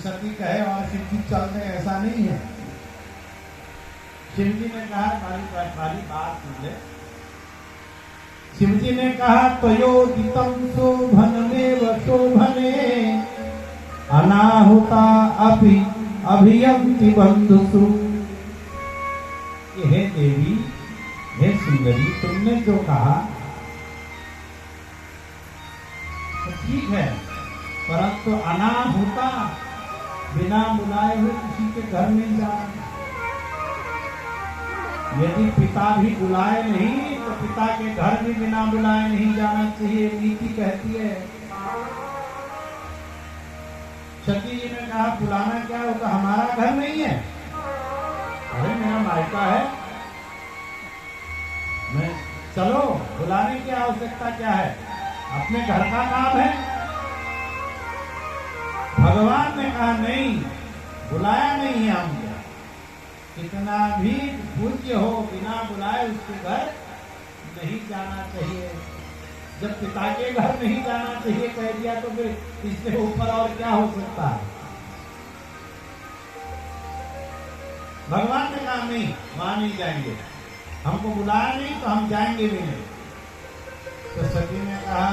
सती कहे और शिव जी चलते, ऐसा नहीं है। शिव जी ने कहा, बारी बात सुन ले। शिव जी ने कहा, त्वयोदितं शोभनमेव शोभने अनाहुता अपि अभियन्ति बन्धुषु। हे देवी, हे सुंदरी, तुमने जो कहा तो ठीक है, परंतु अनाहुता, बिना बुलाए हुए किसी के घर नहीं जाना। यदि पिता भी बुलाए नहीं तो पिता के घर भी बिना बुलाए नहीं जाना चाहिए, नीति कहती है। सती जी ने कहा, बुलाना क्या, वो तो हमारा घर नहीं है। अरे मेरा मायका है, मैं चलो, बुलाने की आवश्यकता क्या है, अपने घर का काम है। भगवान ने कहा नहीं, बुलाया नहीं है हमने। कितना भी पूज्य हो, बिना बुलाए उसके घर नहीं जाना चाहिए। जब पिता के घर नहीं जाना चाहिए कह दिया तो फिर इससे ऊपर और क्या हो सकता है। भगवान ने कहा नहीं, वहां नहीं जाएंगे, हमको बुलाया नहीं तो हम जाएंगे भी नहीं। तो सती ने कहा,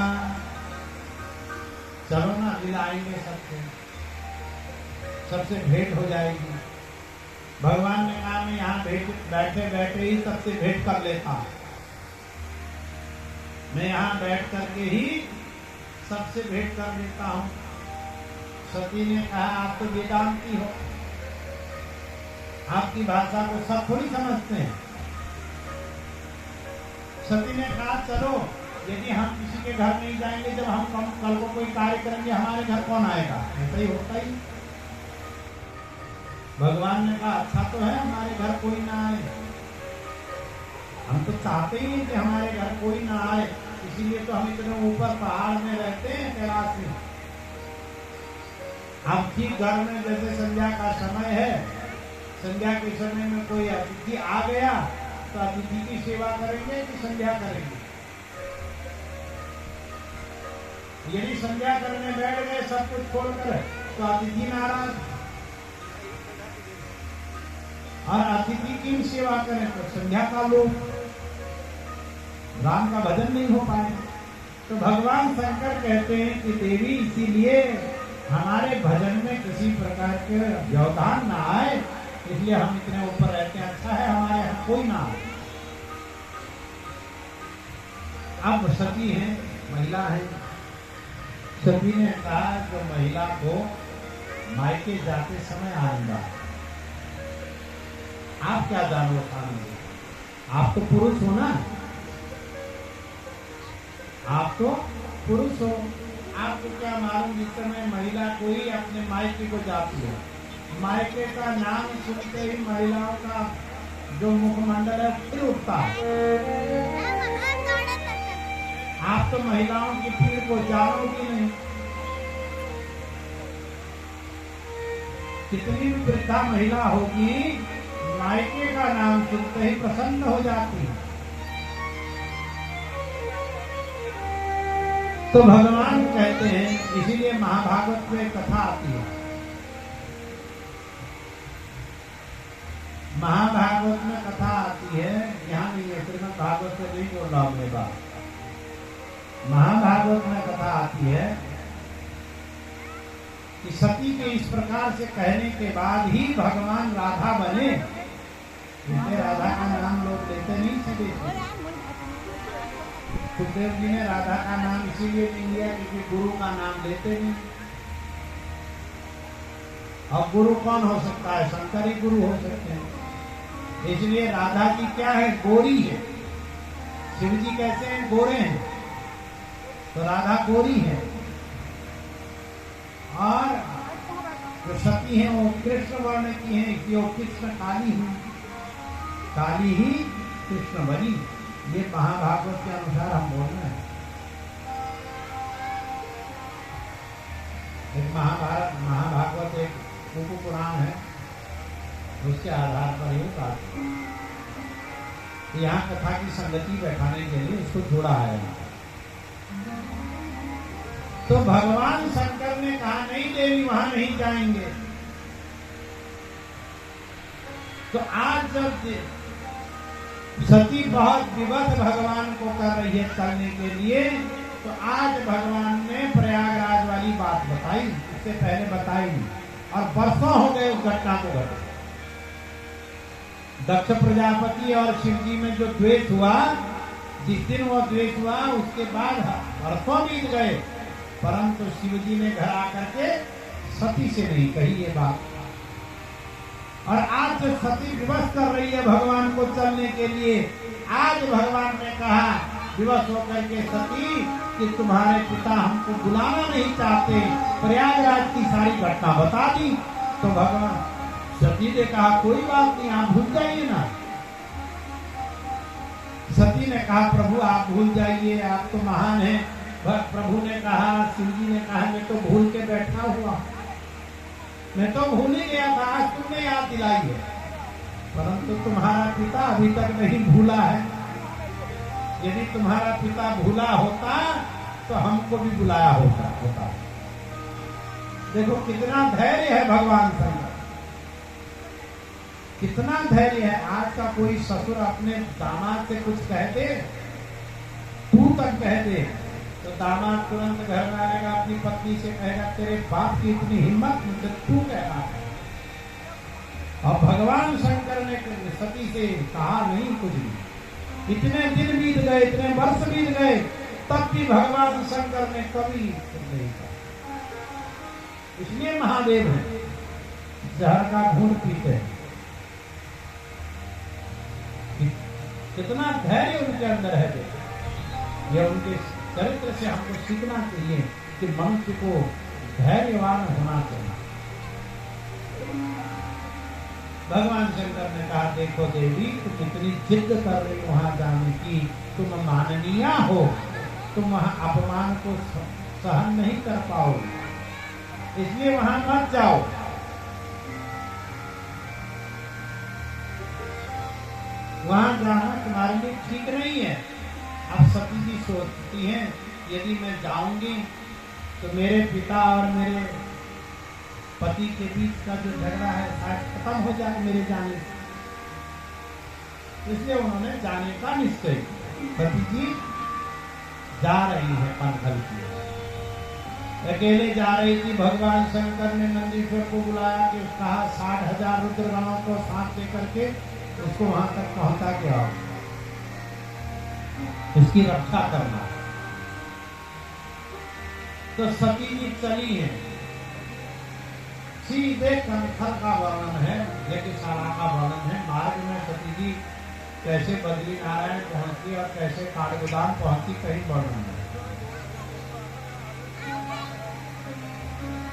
चलो ना, मिलाएंगे सबसे भेंट हो जाएगी। भगवान ने कहा, मैं यहाँ बैठे बैठे ही सबसे भेंट कर लेता हूँ, मैं यहाँ बैठ करके ही सबसे भेंट कर लेता हूँ। सती ने कहा, आप तो वेदांती हो, आपकी भाषा को सब थोड़ी समझते हैं। सती ने कहा, चलो, यदि हम किसी के घर नहीं जाएंगे, जब हम कल को कोई कार्य करेंगे, हमारे घर कौन आएगा, ऐसा ही होता ही। भगवान ने कहा, अच्छा तो है हमारे घर कोई ना आए, हम तो चाहते ही कि हमारे घर कोई ना आए, इसीलिए तो हम इतने ऊपर पहाड़ में रहते हैं, कैलाश में। अब ठीक घर में जैसे संध्या का समय है, संध्या के समय में कोई अतिथि आ गया तो अतिथि की सेवा करेंगे कि संध्या करेंगे। यदि संध्या करने बैठ गए सब कुछ छोड़कर तो अतिथि नाराज, और अतिथि की सेवा करें तो संध्या का लोग, राम का भजन नहीं हो पाए। तो भगवान शंकर कहते हैं कि देवी, इसीलिए हमारे भजन में किसी प्रकार के व्यवधान ना आए, इसलिए हम इतने ऊपर रहते हैं। अच्छा है हमारे यहाँ कोई ना आए। अब सती है, महिला है। सती ने कहा, जो महिला को मायके जाते समय आएगा, आप क्या जानो खाने, आप तो पुरुष हो ना, आप तो पुरुष हो, आपको क्या मालूम जिस समय महिला कोई अपने मायके को जाती है, मायके का नाम सुनते ही महिलाओं का जो मुखमंडल है फिर उठता है। आप तो महिलाओं की पीड़ को जानोगी नहीं। कितनी भी वृद्धा महिला होगी, मायके का नाम सुनते ही प्रसन्न हो जाती है। तो भगवान कहते हैं, इसीलिए महाभारत में कथा आती है। महाभारत में कथा आती है, यहाँ नहीं है, श्रीमद् भागवत से नहीं बोल रहा हूं मैं बात। महाभारत में कथा आती है कि सती के इस प्रकार से कहने के बाद ही भगवान राधा बने। राधा का नाम लोग लेते नहीं थे। सुखदेव जी ने राधा का नाम इसीलिए नहीं लिया क्योंकि गुरु का नाम लेते नहीं। अब गुरु कौन हो सकता है, शंकर ही गुरु हो सकते हैं। इसलिए राधा जी क्या है, गोरी है। शिव जी कैसे हैं, गोरे हैं, तो राधा गोरी है। और जो सती है वो कृष्ण वर्ण की है, इसलिए वो कृष्ण काली हुई, काली ही कृष्ण बनी। ये महाभागवत के अनुसार हम बोल रहे हैं। एक महाभागवत एक उप पुराण है, उसके आधार पर ये बात यहाँ कथा की संगति बैठाने के लिए उसको जोड़ा है। तो भगवान शंकर ने कहा, नहीं देवी, देवी वहां नहीं जाएंगे। तो आज जब सती बहुत विवश भगवान को कर रही है चलने के लिए, तो आज भगवान ने प्रयागराज वाली बात बताई, इससे पहले बताई नहीं, और वर्षों हो गए उस घटना को घटे। दक्ष प्रजापति और शिव जी में जो द्वेष हुआ, जिस दिन वो द्वेष हुआ उसके बाद वर्षों बीत गए, परंतु शिव जी ने घर आकर के सती से नहीं कही ये बात। और आज जो सती विवश कर रही है भगवान को चलने के लिए, आज भगवान ने कहा विवश होकर के सती कि तुम्हारे पिता हमको बुलाना नहीं चाहते, प्रयागराज की सारी घटना बता दी। तो भगवान सती ने कहा कोई बात नहीं, आप भूल जाइए ना। सती ने कहा प्रभु आप भूल जाइए, आप तो महान हैं। प्रभु ने कहा, शिव जी ने कहा मैं तो भूल के बैठा हुआ, मैं तो भूल ही गया था, आज तुमने याद दिलाई है। परंतु तुम्हारा पिता अभी तक नहीं भूला है। यदि तुम्हारा पिता भूला होता तो हमको भी बुलाया होता। देखो कितना धैर्य है भगवान शंकर, कितना धैर्य है। आज का कोई ससुर अपने दामाद से कुछ कह दे, तू तक कह दे, तो दामाद तुरंत घर में आएगा, अपनी पत्नी से कहेगा तेरे बाप की इतनी हिम्मत, मुझे तू कह रहा है। और भगवान शंकर ने सती से कहा नहीं कुछ भी। इतने दिन बीत गए, इतने वर्ष बीत गए, तब भी भगवान शंकर ने कभी नहीं कहा। इसलिए महादेव है, जहर का घूंट पीते हैं। कितना धैर्य उनके अंदर है। यह उनके चरित्र से हमको सीखना चाहिए कि मनुष्य को धैर्यवान होना चाहिए। भगवान शंकर ने कहा देखो देवी, तुम इतनी जिद कर रही हो वहां जाने की, तुम माननीय हो, तुम वहां अपमान को सहन नहीं कर पाओगे, इसलिए वहां मत जाओ। वहां जाना तुम्हारे लिए ठीक नहीं है। अब सती जी सोचती हैं यदि मैं जाऊंगी तो मेरे पिता और मेरे पति के बीच का जो झगड़ा है शायद खत्म हो जाए मेरे जाने से, इसलिए उन्होंने जाने का निश्चय किया। सती जी जा रही है पंथल की, अकेले जा रही थी। भगवान शंकर ने नंदीश्वर को बुलाया कि कहा 60,000 रुद्रगणों को साथ लेकर के उसको वहां तक पहुंचा के आओ, उसकी रक्षा करना। तो सती जी चली है, सीधे कंथर का वर्णन है, यज्ञशाला का वर्णन है। मार्ग में सती जी कैसे बद्री नारायण पहुंची और कैसे काठगोदाम पहुंची कहीं वर्णन है।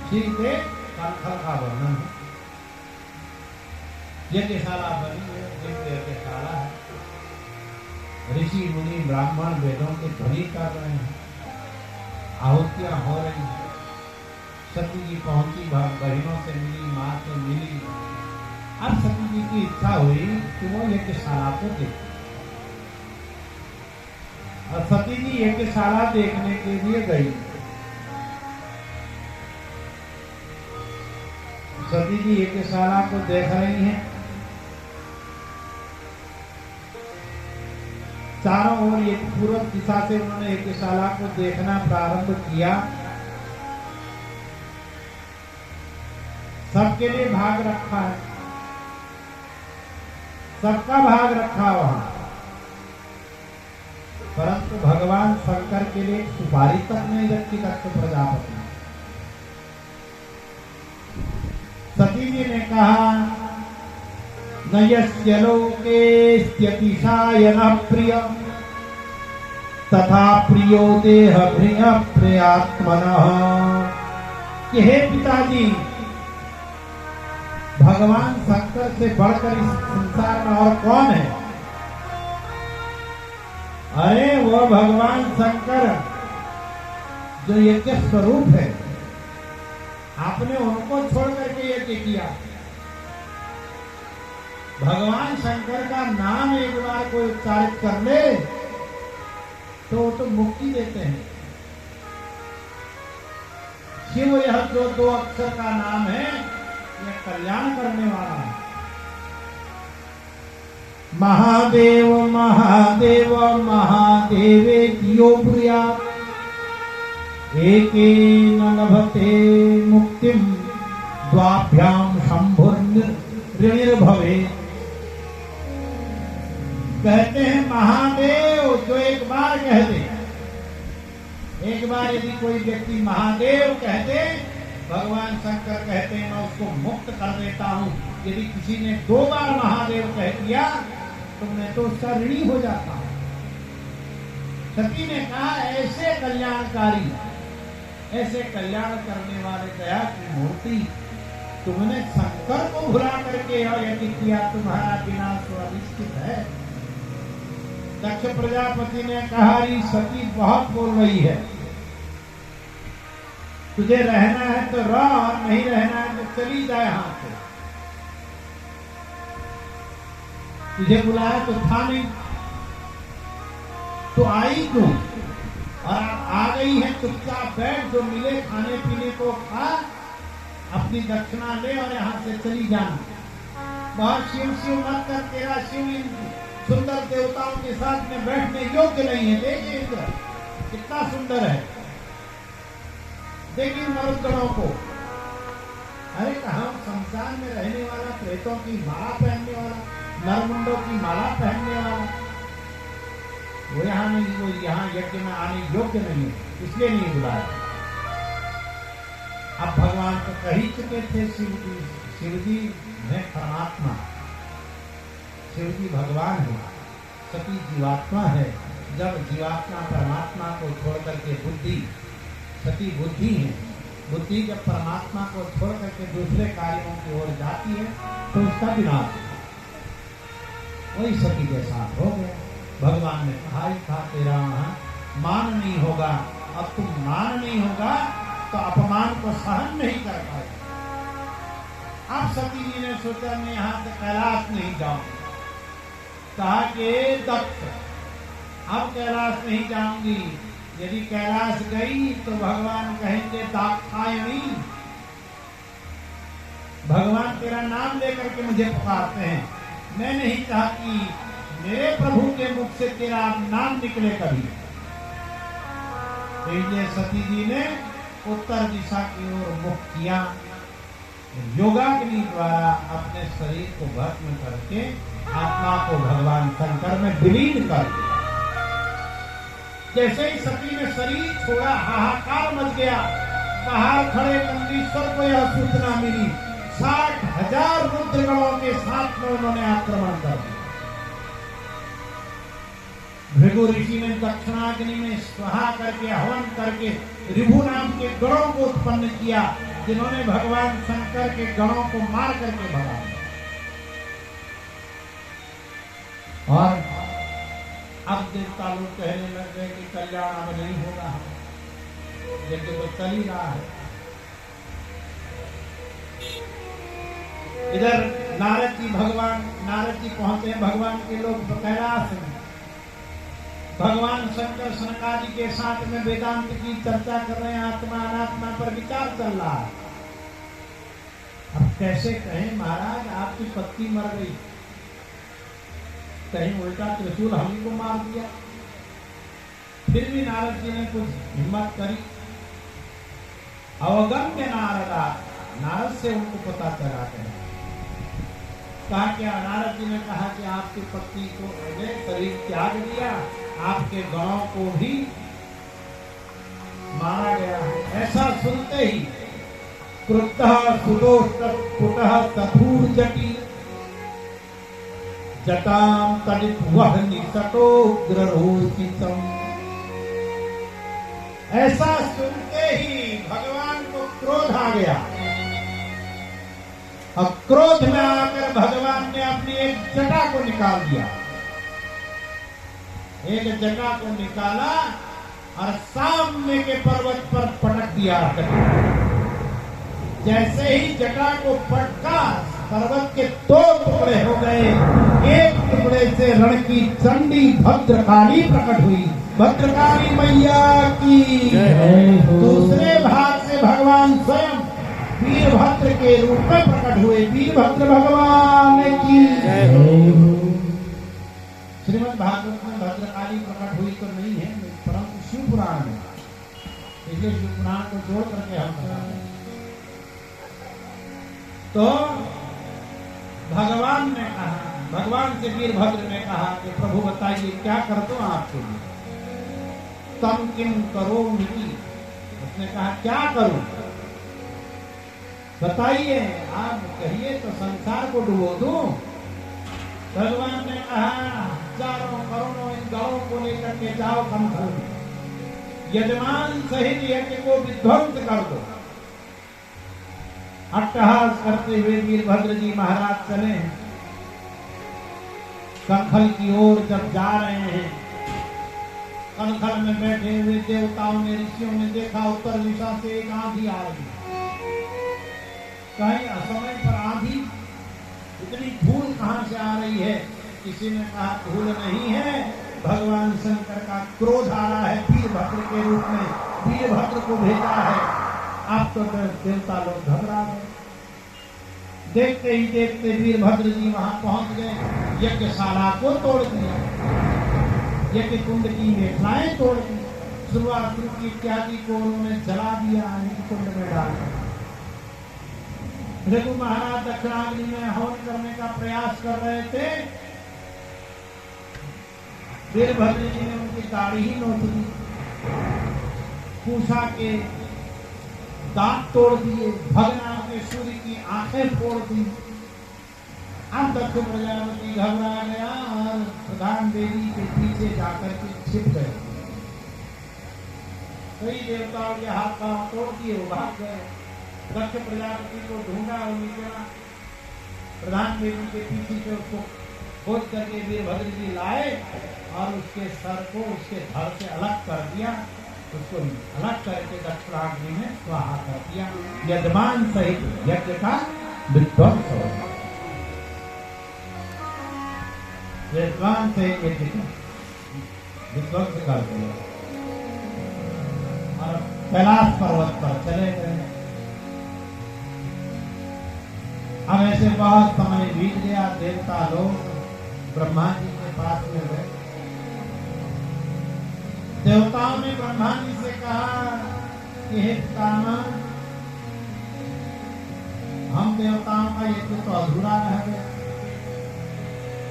सीधे कंथर का वर्णन है। यज्ञशाला बनी है, यज्ञशाला है। ऋषि मुनि ब्राह्मण वेदों के ध्वनि कर रहे हैं, आहुतियां हो रही हैं। सती जी पहुंची, बहनों से मिली, माँ से मिली। अब सती जी की इच्छा हुई कि वो यज्ञशाला को देखे, और सती जी यज्ञशाला देखने के लिए गई। सती जी यज्ञशाला को देख रही हैं। चारों ओर एक पूर्व दिशा से उन्होंने यज्ञशाला को देखना प्रारंभ किया। सबके लिए भाग रखा है, सबका भाग रखा वहां, परंतु भगवान शंकर के लिए सुपारी तक नहीं रखी दक्ष प्रजापति। सती जी ने कहा न यस्य लोकेस्त्यतिशाय न प्रिय तथा प्रियो देह प्रिय प्रियात्मनः, कि हे पिताजी, भगवान शंकर से बढ़कर इस संसार में और कौन है? अरे वो भगवान शंकर जो यज्ञ स्वरूप है, आपने उनको छोड़ करके यज्ञ किया। भगवान शंकर का नाम एक बार कोई उच्चारित कर ले तो वो तो मुक्ति देते हैं। शिव यह जो 2 अक्षर का नाम है, यह कल्याण करने वाला है। महादेव महादेव महादेवेत्यो ब्रूयात्, एकेन लभते मुक्तिं द्वाभ्याम शंभुर्निर्भवेत्। कहते हैं महादेव जो एक बार कहते, एक बार यदि कोई व्यक्ति महादेव कहते, भगवान शंकर कहते हैं मैं उसको मुक्त कर देता हूं। यदि किसी ने 2 बार महादेव कह दिया तो मैं तो उसका ऋणी हो जाता हूं। सती ने कहा ऐसे कल्याणकारी, ऐसे कल्याण करने वाले दया की मूर्ति तुमने शंकर को भुला करके और यदि किया तुम्हारा विनाश सुनिश्चित है। दक्ष प्रजापति ने कहा सती बहुत बोल रही है, तुझे रहना है तो रह और नहीं रहना है तो चली जाए यहां से। तुझे बुलाया तो था नहीं, तो आई क्यों? और आ गई है चुपचाप बैठ, जो मिले खाने पीने को खा, अपनी दक्षिणा ले और यहां से चली जाना। बहुत शिव शिव मत कर, तेरा शिव इन सुंदर देवताओं के साथ में बैठने योग्य नहीं है। देखिए इंद्र कितना सुंदर है, देखिए मरुदगणों को। अरे कहा संसार में रहने वाला, प्रेतों की माला पहनने वाला, नरमुंडों की माला पहनने वाला, वो यहाँ नहीं, वो यहाँ यज्ञ में आने योग्य नहीं है, इसलिए नहीं बुलाया। अब भगवान तो कह ही चुके थे शिव जी है परमात्मा, शिव जी भगवान है, सती जीवात्मा है। जब जीवात्मा परमात्मा को छोड़ करके बुद्धि, सती बुद्धि है, बुद्धि जब परमात्मा को छोड़ करके दूसरे कार्यों की ओर जाती है तो उसका विनाश है। वही सती के साथ हो गया। भगवान ने कहा ही था तेरा मान नहीं होगा, अब तुम मान नहीं होगा तो अपमान को सहन नहीं कर पाए। अब सती जी ने सोचा मैं यहां से कैलाश नहीं जाऊंगी। कहा कि दत्त अब कैलाश नहीं जाऊंगी, यदि कैलाश गई तो भगवान कहेंगे दाक्षायणी, भगवान तेरा नाम लेकर के मुझे पुकारते हैं, मैं नहीं चाहती मेरे प्रभु के मुख से तेरा नाम निकले कभी। इसलिए सती जी ने उत्तर दिशा की ओर मुख किया, योगाग्नि द्वारा अपने शरीर को भस्म करके आत्मा को भगवान शंकर में विलीन कर दिया। जैसे ही सती ने शरीर छोड़ा, हाहाकार मच गया। बाहर खड़े नंदीश्वर को यह सूचना मिली, 60,000 रुद्रगणों के साथ में उन्होंने आक्रमण कर दिया। भृगु ऋषि ने दक्षिणाग्नि में स्वाहा करके हवन करके ऋभु नाम के गणों को उत्पन्न किया, जिन्होंने भगवान शंकर के गणों को मार करके भगा। और अब देवता लोग कहने लग गए कि कल्याण अब नहीं होगा, यज्ञ तो चल ही रहा है। इधर नारद जी पहुंचे हैं, भगवान के लोग कैलाश में। भगवान शंकर सनकादि के साथ में वेदांत की चर्चा कर रहे हैं, आत्मा अनात्मा पर विचार चल रहा है। अब कैसे कहें महाराज आपकी पत्नी मर गई, कहीं उल्टा त्रिशूल हम को मार दिया। फिर भी नारद जी ने कुछ हिम्मत करी। अवगम्य नारद से उनको पता चला कहा क्या? नारद जी ने कहा कि आपकी पत्नी को शरीर त्याग दिया, आपके गणों को भी मारा गया है। ऐसा सुनते ही क्रुद्धः सुदोषपुटः तथूर्जटी जटाम तडितवह निकटोग्ररोचितम्। ऐसा सुनते ही भगवान को क्रोध आ गया। अब क्रोध में आकर भगवान ने अपनी एक जटा को निकाल दिया, एक जटा को निकाला और सामने के पर्वत पर पटक दिया। जैसे ही जटा को पटका, पर्वत के 2 टुकड़े हो गए। एक टुकड़े से रण की चंडी भद्रकाली प्रकट हुई भद्रकाली मैया की दूसरे भाग से भगवान स्वयं वीरभद्र के रूप में प्रकट हुए। वीरभद्र भगवान की श्रीमद् भागवत में भद्रकाली प्रकट हुई तो नहीं है, परंतु शिव पुराण में, इसलिए शिव पुराण को जोड़ करके हम बता रहे हैं। तो भगवान ने कहा, भगवान से वीरभद्र ने कहा कि प्रभु बताइए क्या कर दो आपके लिए। तम किम करो मिली, उसने कहा क्या करूं बताइए, आप कहिए तो संसार को डुबो दूं। भगवान ने कहा हजारों करोड़ों इन गौों को लेकर के जाओ कंधों में, यजमान सहित यज्ञ को विध्वंस कर दो। अट्टहास करते हुए वीरभद्र जी महाराज चले हैं। कंखल की ओर जब जा रहे हैं, कंखल में बैठे हुए देवताओं ने, ऋषियों ने देखा उत्तर दिशा से एक आंधी आ रही है। कहीं असमय पर आंधी, इतनी धूल कहां से आ रही है? किसी ने कहा धूल नहीं है, भगवान शंकर का क्रोध आ रहा है वीरभद्र के रूप में, वीरभद्र को भेजा है। अब तो देवता लोग घबरा गए। देखते ही देखते वीरभद्र जी वहां पहुंच गए, यज्ञशाला को तोड़ दिया, यज्ञ कुंड की मेखलाएं तोड़ दी, शुरुआत इत्यादि को उन्होंने जला दिया, कुंड में डाल दिया। रघु महाराज दक्षिणाग्नि में हवन करने का प्रयास कर रहे थे, वीरभद्र जी ने उनकी दाढ़ी ही नोच दी, पूछा के दांत तोड़ दिए, भगना के सूर्य की आंखें फोड़ दी। अब दक्ष प्रजापति घबरा गया और प्रधान देवी के पीछे जाकर के छिप गए। कई देवताओं के हाथ पांव तोड़ दिए, वो भाग गए। दक्ष प्रजापति को ढूंढा और निकला, प्रधान देवी के पीछे से उसको खोज करके वीरभद्र जी लाए और उसके सर को उसके धड़ से अलग कर दिया, उसको अलग करके दक्षिणाग्नि में स्वाहा कर दिया। यजमान सहित यज्ञ का विध्वंस हो गया। यजमान से यज्ञ का विध्वंस कर दिया और कैलाश पर्वत पर चले गए। अब ऐसे बहुत समय बीत गया, देवता लोग ब्रह्मा जी के पास में गए। देवताओं ने ब्रह्मा जी से कहा कि हे पितामह, हम देवताओं का यज्ञ तो अधूरा रह गया।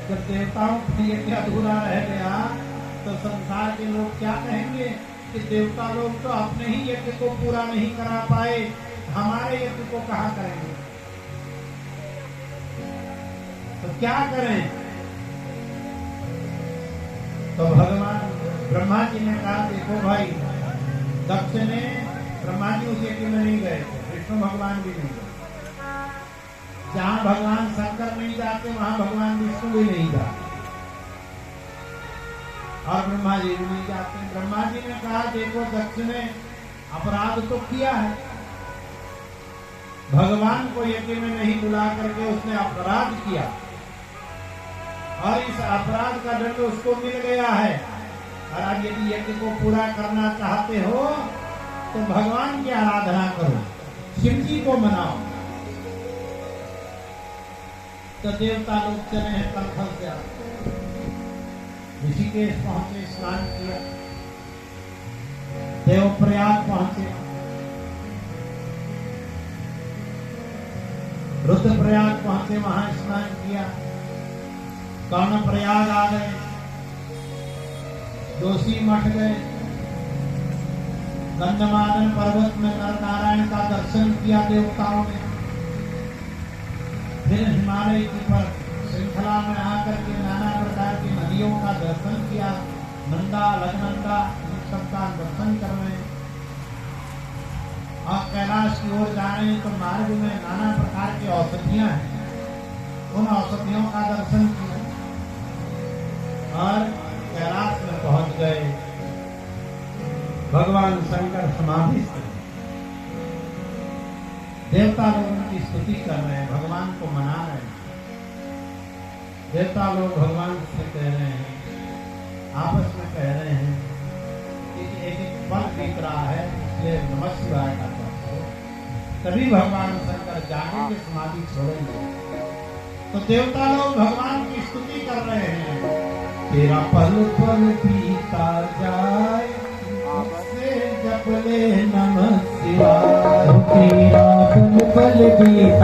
जब देवताओं का यज्ञ अधूरा रह गया तो संसार के लोग क्या कहेंगे कि देवता लोग तो अपने ही यज्ञ को पूरा नहीं करा पाए, हमारे यज्ञ को कहाँ करेंगे? तो क्या करें? तो भगवान ब्रह्मा जी ने कहा देखो भाई, दक्ष ने, ब्रह्मा जी उस यज्ञ में नहीं गए, विष्णु भगवान भी नहीं गए। जहां भगवान शंकर नहीं जाते वहां भगवान विष्णु भी नहीं जाते और ब्रह्मा जी भी नहीं जाते। ब्रह्मा जी ने कहा देखो, दक्ष ने अपराध तो किया है, भगवान को यज्ञ में नहीं बुला करके उसने अपराध किया और इस अपराध का दंड उसको मिल गया है। और अब यदि यज्ञ को पूरा करना चाहते हो तो भगवान की आराधना करो, शिव जी को मनाओ। तो देवता लोग चले हैं कंखल से, ऋषिकेश पहुंचे, स्नान किया, देवप्रयाग पहुंचे, रुद्रप्रयाग पहुंचे, वहां स्नान किया, कर्णप्रयाग आ गए, जोशी मठ गए, गंधमादन पर्वत में नर नारायण का दर्शन किया देवताओं ने। फिर हिमालय की पर श्रृंखला में आकर के नाना प्रकार की नदियों का दर्शन किया, नंदा लखनंदा सबका दर्शन कर रहे हैं। और कैलाश की ओर जा रहे हैं तो मार्ग में नाना प्रकार की औषधियां हैं, उन औषधियों का दर्शन किया और कैलाश में पहुंच गए। भगवान शंकर समाधि से देवता लोग उनकी स्तुति कर रहे हैं, भगवान को मना रहे हैं। देवता लोग भगवान से कह रहे हैं, आपस में कह रहे हैं एक पल बीत रहा है, इसलिए नमः शिवाय का जप करो। तभी भगवान शंकर जागेंगे, समाधि छोड़ेंगे। तो देवता लोग भगवान की स्तुति कर रहे हैं। तेरा पल पल बीता जाए, उससे जप ले नमः शिवाय। तेरा पल पल बीता